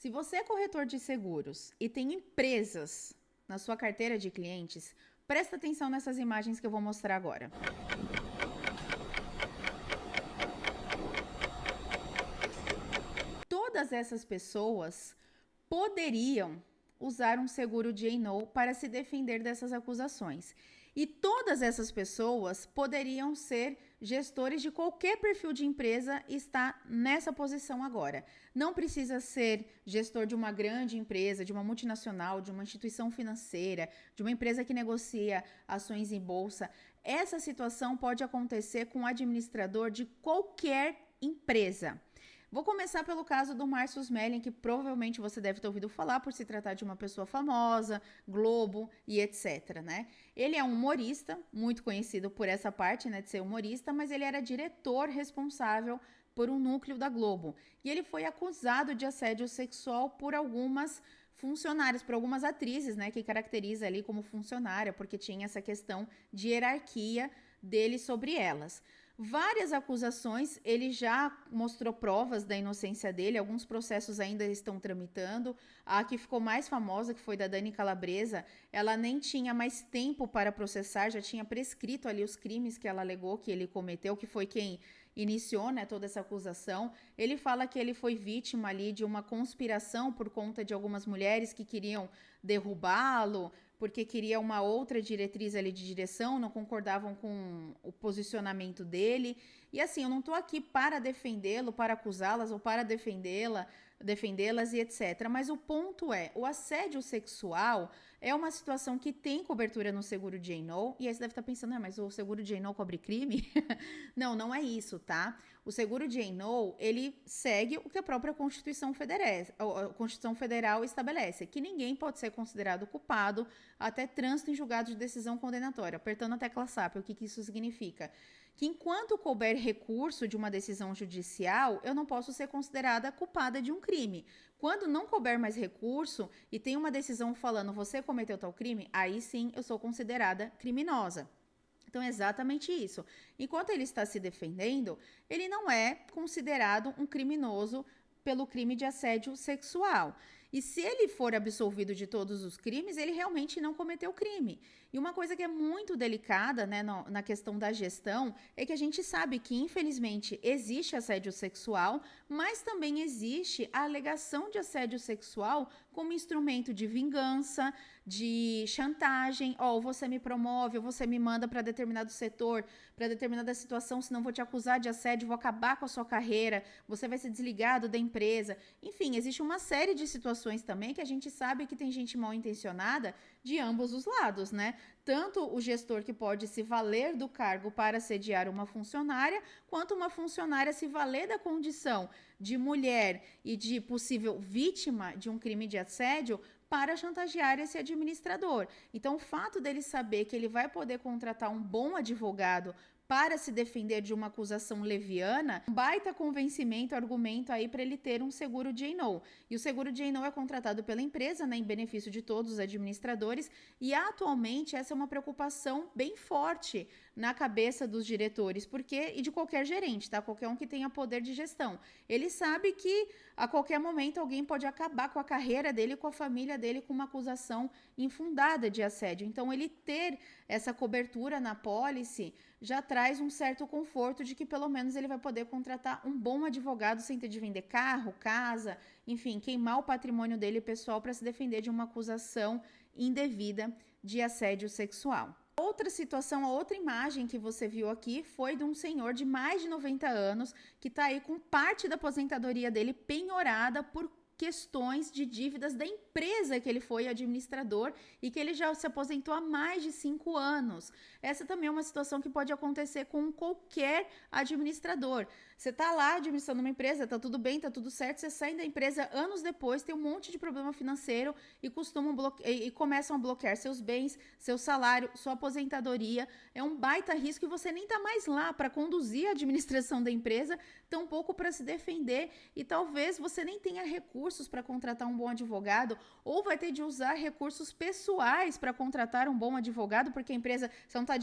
Se você é corretor de seguros e tem empresas na sua carteira de clientes, presta atenção nessas imagens que eu vou mostrar agora. Todas essas pessoas poderiam usar um seguro D&O para se defender dessas acusações. E todas essas pessoas poderiam ser gestores de qualquer perfil de empresa e está nessa posição agora. Não precisa ser gestor de uma grande empresa, de uma multinacional, de uma instituição financeira, de uma empresa que negocia ações em bolsa. Essa situação pode acontecer com o administrador de qualquer empresa. Vou começar pelo caso do Márcio Smelling, que provavelmente você deve ter ouvido falar por se tratar de uma pessoa famosa, Globo e etc, né? Ele é um humorista, muito conhecido por essa parte, né, de ser humorista, mas ele era diretor responsável por um núcleo da Globo. E ele foi acusado de assédio sexual por algumas funcionárias, por algumas atrizes, né, que caracteriza ali como funcionária, porque tinha essa questão de hierarquia dele sobre elas. Várias acusações, ele já mostrou provas da inocência dele, alguns processos ainda estão tramitando. A que ficou mais famosa, que foi da Dani Calabresa, ela nem tinha mais tempo para processar, já tinha prescrito ali os crimes que ela alegou que ele cometeu, que foi quem iniciou, né, toda essa acusação. Ele fala que ele foi vítima ali de uma conspiração por conta de algumas mulheres que queriam derrubá-lo, porque queria uma outra diretriz ali de direção, não concordavam com o posicionamento dele. E assim, eu não tô aqui para defendê-lo, para acusá-las ou para defendê-las e etc. Mas o ponto é, o assédio sexual é uma situação que tem cobertura no seguro D&O, e aí você deve estar pensando, mas o seguro D&O cobre crime? Não, não é isso, tá? O seguro D&O, ele segue o que a própria Constituição Federal estabelece, que ninguém pode ser considerado culpado até trânsito em julgado de decisão condenatória. Apertando a tecla SAP, o que isso significa? Que enquanto couber recurso de uma decisão judicial, eu não posso ser considerada culpada de um crime. Quando não couber mais recurso e tem uma decisão falando você cometeu tal crime, aí sim eu sou considerada criminosa. Então é exatamente isso. Enquanto ele está se defendendo, ele não é considerado um criminoso pelo crime de assédio sexual. E se ele for absolvido de todos os crimes, ele realmente não cometeu crime. E uma coisa que é muito delicada, né, na questão da gestão, é que a gente sabe que, infelizmente, existe assédio sexual, mas também existe a alegação de assédio sexual como instrumento de vingança, de chantagem. Ó, você me promove, ou você me manda para determinado setor, para determinada situação, senão vou te acusar de assédio, vou acabar com a sua carreira, você vai ser desligado da empresa. Enfim, existe uma série de situações também que a gente sabe que tem gente mal intencionada de ambos os lados, né? Tanto o gestor que pode se valer do cargo para assediar uma funcionária, quanto uma funcionária se valer da condição de mulher e de possível vítima de um crime de assédio para chantagear esse administrador. Então, o fato dele saber que ele vai poder contratar um bom advogado para se defender de uma acusação leviana, um baita convencimento, argumento aí para ele ter um seguro D&O. E o seguro D&O é contratado pela empresa, né, em benefício de todos os administradores, e atualmente essa é uma preocupação bem forte na cabeça dos diretores, e de qualquer gerente, tá? Qualquer um que tenha poder de gestão. Ele sabe que a qualquer momento alguém pode acabar com a carreira dele, com a família dele, com uma acusação infundada de assédio. Então, ele ter essa cobertura na pólice já traz um certo conforto de que pelo menos ele vai poder contratar um bom advogado sem ter de vender carro, casa, enfim, queimar o patrimônio dele pessoal para se defender de uma acusação indevida de assédio sexual. Outra situação, a outra imagem que você viu aqui foi de um senhor de mais de 90 anos que está aí com parte da aposentadoria dele penhorada por questões de dívidas da empresa que ele foi administrador e que ele já se aposentou há mais de 5 anos. Essa também é uma situação que pode acontecer com qualquer administrador. Você está lá administrando uma empresa, está tudo bem, está tudo certo, você sai da empresa anos depois, tem um monte de problema financeiro e começam a bloquear seus bens, seu salário, sua aposentadoria. É um baita risco e você nem está mais lá para conduzir a administração da empresa, tampouco para se defender, e talvez você nem tenha recursos para contratar um bom advogado, ou vai ter de usar recursos pessoais para contratar um bom advogado, porque a empresa, você não está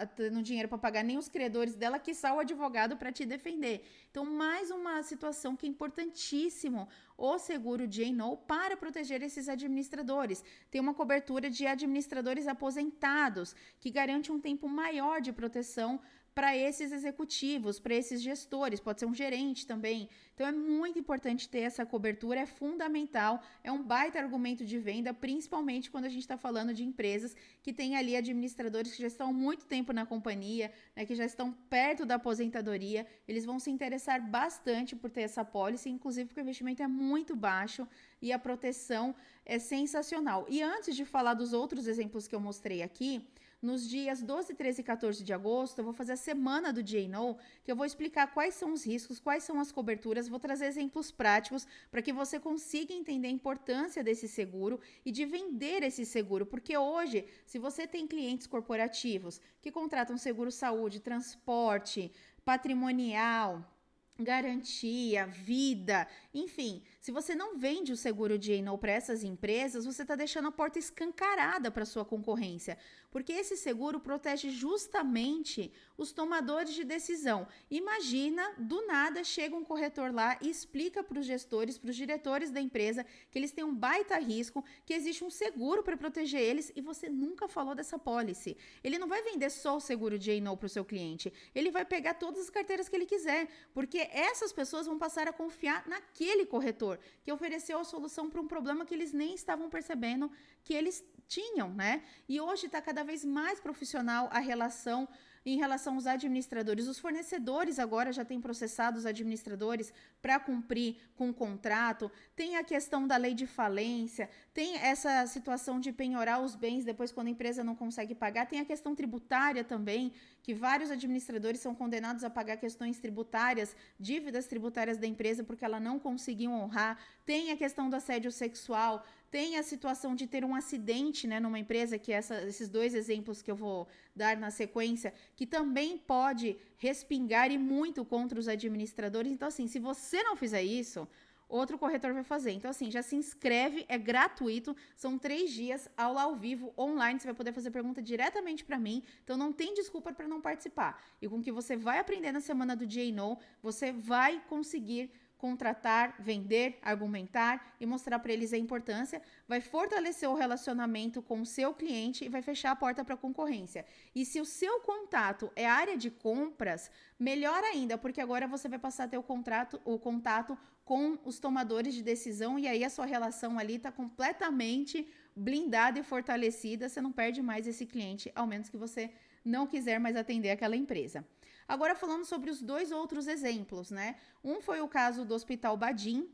tendo dinheiro para pagar nem os credores dela, quiçá o advogado para te defender. defender. Então, mais uma situação que é importantíssimo o seguro D&O para proteger esses administradores. Tem uma cobertura de administradores aposentados, que garante um tempo maior de proteção para esses executivos, para esses gestores, pode ser um gerente também. Então é muito importante ter essa cobertura, é fundamental, é um baita argumento de venda, principalmente quando a gente está falando de empresas que têm ali administradores que já estão há muito tempo na companhia, né, que já estão perto da aposentadoria, eles vão se interessar bastante por ter essa pólice, inclusive porque o investimento é muito baixo e a proteção é sensacional. E antes de falar dos outros exemplos que eu mostrei aqui, nos dias 12, 13 e 14 de agosto, eu vou fazer a semana do D&O, que eu vou explicar quais são os riscos, quais são as coberturas, vou trazer exemplos práticos para que você consiga entender a importância desse seguro e de vender esse seguro, porque hoje, se você tem clientes corporativos que contratam seguro saúde, transporte, patrimonial, garantia, vida, enfim, se você não vende o seguro D&O para essas empresas, você está deixando a porta escancarada para sua concorrência, porque esse seguro protege justamente os tomadores de decisão. Imagina, do nada chega um corretor lá e explica para os gestores, para os diretores da empresa que eles têm um baita risco, que existe um seguro para proteger eles e você nunca falou dessa pólice. Ele não vai vender só o seguro D&O para o seu cliente, ele vai pegar todas as carteiras que ele quiser, porque essas pessoas vão passar a confiar naquele corretor que ofereceu a solução para um problema que eles nem estavam percebendo que eles tinham, né? E hoje está cada vez mais profissional a relação em relação aos administradores. Os fornecedores agora já têm processado os administradores para cumprir com o contrato. Tem a questão da lei de falência, tem essa situação de penhorar os bens depois quando a empresa não consegue pagar. Tem a questão tributária também, que vários administradores são condenados a pagar questões tributárias, dívidas tributárias da empresa porque ela não conseguiu honrar. Tem a questão do assédio sexual, tem a situação de ter um acidente, né, numa empresa, que esses dois exemplos que eu vou dar na sequência, que também pode respingar e muito contra os administradores. Então, assim, se você não fizer isso, outro corretor vai fazer. Então, assim, já se inscreve, é gratuito, são 3 dias, aula ao vivo, online, você vai poder fazer pergunta diretamente para mim, então não tem desculpa para não participar. E com o que você vai aprender na semana do D&O, você vai conseguir contratar, vender, argumentar e mostrar para eles a importância, vai fortalecer o relacionamento com o seu cliente e vai fechar a porta para a concorrência. E se o seu contato é área de compras, melhor ainda, porque agora você vai passar a ter o contato com os tomadores de decisão e aí a sua relação ali está completamente blindada e fortalecida, você não perde mais esse cliente, ao menos que você não quiser mais atender aquela empresa. Agora falando sobre os 2 outros exemplos, né? Um foi o caso do Hospital Badim,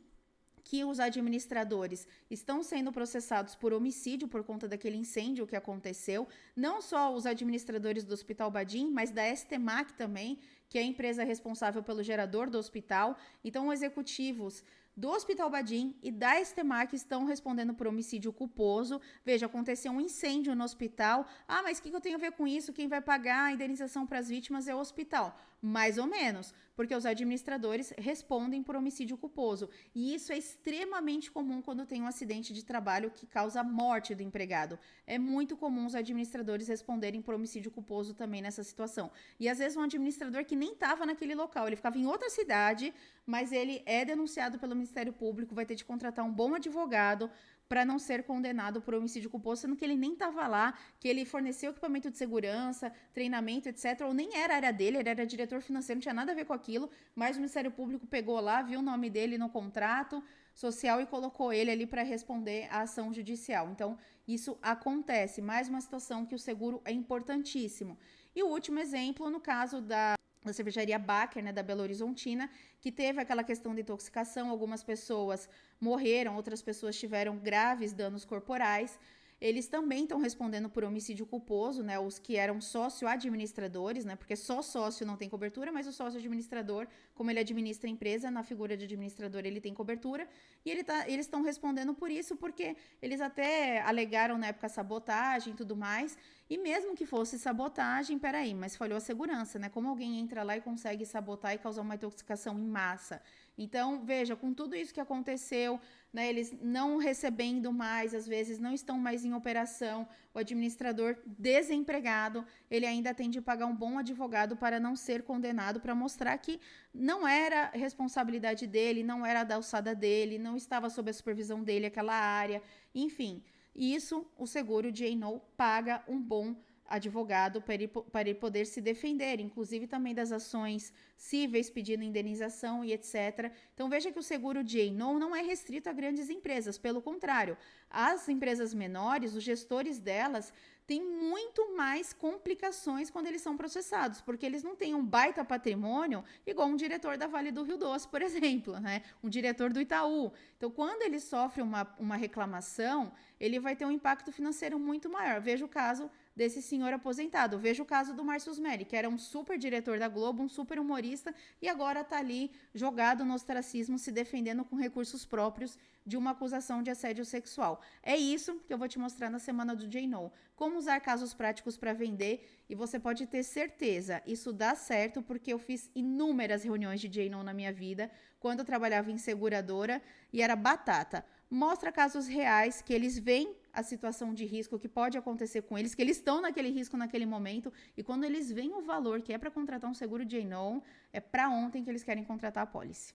que os administradores estão sendo processados por homicídio por conta daquele incêndio que aconteceu. Não só os administradores do Hospital Badim, mas da STMAC também, que é a empresa responsável pelo gerador do hospital. Então, executivos do Hospital Badim e da STMAC estão respondendo por homicídio culposo. Veja, aconteceu um incêndio no hospital. Ah, mas o que eu tenho a ver com isso? Quem vai pagar a indenização para as vítimas é o hospital. Mais ou menos, porque os administradores respondem por homicídio culposo. E isso é extremamente comum quando tem um acidente de trabalho que causa a morte do empregado. É muito comum os administradores responderem por homicídio culposo também nessa situação. E às vezes um administrador que nem estava naquele local, ele ficava em outra cidade, mas ele é denunciado pelo Ministério Público, vai ter de contratar um bom advogado para não ser condenado por homicídio culposo, sendo que ele nem estava lá, que ele forneceu equipamento de segurança, treinamento, etc., ou nem era a área dele, ele era diretor financeiro, não tinha nada a ver com aquilo, mas o Ministério Público pegou lá, viu o nome dele no contrato social e colocou ele ali para responder à ação judicial. Então, isso acontece. Mais uma situação que o seguro é importantíssimo. E o último exemplo, no caso da cervejaria Baker, né, da Belo Horizontina, que teve aquela questão de intoxicação, algumas pessoas morreram, outras pessoas tiveram graves danos corporais. Eles também estão respondendo por homicídio culposo, né, os que eram sócio-administradores, né, porque só sócio não tem cobertura, mas o sócio-administrador, como ele administra a empresa, na figura de administrador ele tem cobertura, e eles estão respondendo por isso, porque eles até alegaram na época sabotagem e tudo mais, E mesmo que fosse sabotagem, peraí, mas falhou a segurança, né? Como alguém entra lá e consegue sabotar e causar uma intoxicação em massa? Então, veja, com tudo isso que aconteceu, né, eles não recebendo mais, às vezes não estão mais em operação, o administrador desempregado, ele ainda tem de pagar um bom advogado para não ser condenado, para mostrar que não era responsabilidade dele, não era da alçada dele, não estava sob a supervisão dele aquela área, enfim. Isso, o seguro de A&O paga um bom advogado para ele poder se defender, inclusive também das ações cíveis pedindo indenização e etc. Então veja que o seguro de A&O não é restrito a grandes empresas, pelo contrário, as empresas menores, os gestores delas têm muito mais complicações quando eles são processados, porque eles não têm um baita patrimônio igual um diretor da Vale do Rio Doce, por exemplo, né? Um diretor do Itaú. Então, quando ele sofre uma reclamação, ele vai ter um impacto financeiro muito maior. Veja o caso desse senhor aposentado. Veja o caso do Márcio Smelly, que era um super diretor da Globo, um super humorista, e agora está ali jogado no ostracismo, se defendendo com recursos próprios de uma acusação de assédio sexual. É isso que eu vou te mostrar na semana do J-No. Como usar casos práticos para vender, e você pode ter certeza, isso dá certo, porque eu fiz inúmeras reuniões de J-No na minha vida, quando eu trabalhava em seguradora, e era batata. Mostra casos reais que eles veem a situação de risco que pode acontecer com eles, que eles estão naquele risco naquele momento, e quando eles veem o valor que é para contratar um seguro de A&O, é para ontem que eles querem contratar a pólice.